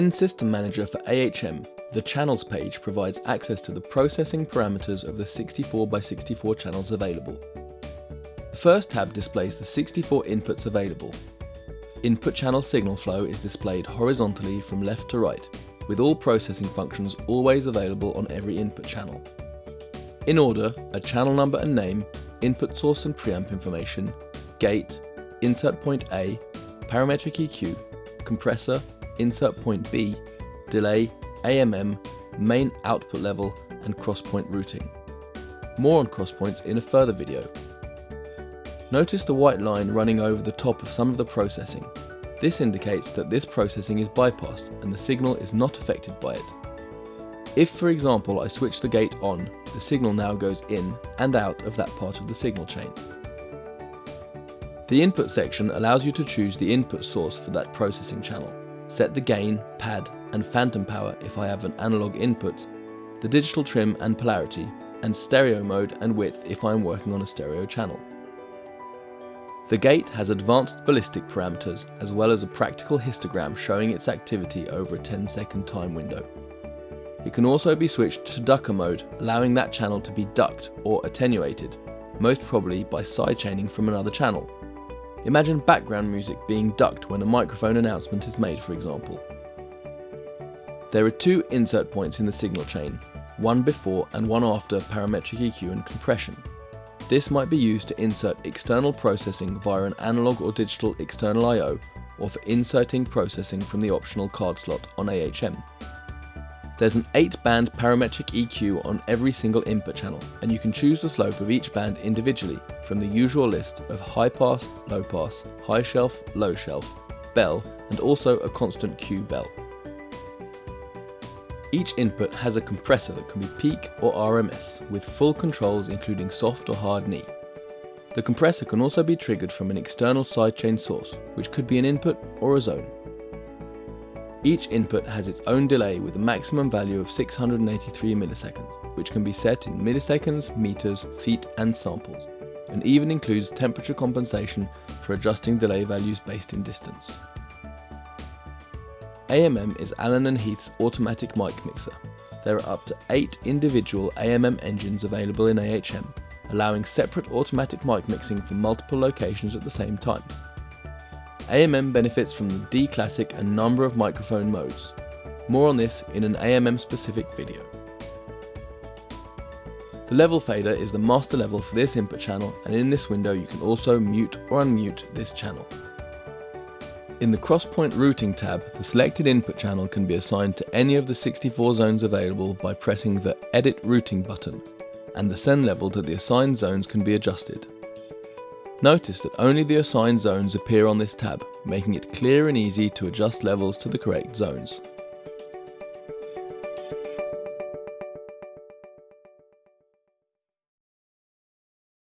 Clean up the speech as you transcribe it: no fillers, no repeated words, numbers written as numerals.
In System Manager for AHM, the Channels page provides access to the processing parameters of the 64 by 64 channels available. The first tab displays the 64 inputs available. Input channel signal flow is displayed horizontally from left to right, with all processing functions always available on every input channel. In order are channel number and name, input source and preamp information, gate, insert point A, parametric EQ, compressor, insert point B, delay, AMM, main output level, and crosspoint routing. More on crosspoints in a further video. Notice the white line running over the top of some of the processing. This indicates that this processing is bypassed and the signal is not affected by it. If, for example, I switch the gate on, the signal now goes in and out of that part of the signal chain. The input section allows you to choose the input source for that processing channel, set the gain, pad, and phantom power if I have an analog input, the digital trim and polarity, and stereo mode and width if I am working on a stereo channel. The gate has advanced ballistic parameters as well as a practical histogram showing its activity over a 10-second time window. It can also be switched to ducker mode, allowing that channel to be ducked or attenuated, most probably by sidechaining from another channel. Imagine background music being ducked when a microphone announcement is made, for example. There are two insert points in the signal chain, one before and one after parametric EQ and compression. This might be used to insert external processing via an analog or digital external I/O, or for inserting processing from the optional card slot on AHM. There's an 8-band parametric EQ on every single input channel, and you can choose the slope of each band individually from the usual list of high pass, low pass, high shelf, low shelf, bell, and also a constant Q bell. Each input has a compressor that can be peak or RMS, with full controls including soft or hard knee. The compressor can also be triggered from an external sidechain source, which could be an input or a zone. Each input has its own delay with a maximum value of 683 milliseconds, which can be set in milliseconds, meters, feet, and samples, and even includes temperature compensation for adjusting delay values based in distance. AMM is Allen & Heath's automatic mic mixer. There are up to 8 individual AMM engines available in AHM, allowing separate automatic mic mixing from multiple locations at the same time. AMM benefits from the D-Classic and number of microphone modes. More on this in an AMM specific video. The level fader is the master level for this input channel, and in this window you can also mute or unmute this channel. In the Crosspoint Routing tab, the selected input channel can be assigned to any of the 64 zones available by pressing the Edit Routing button, and the send level to the assigned zones can be adjusted. Notice that only the assigned zones appear on this tab, making it clear and easy to adjust levels to the correct zones.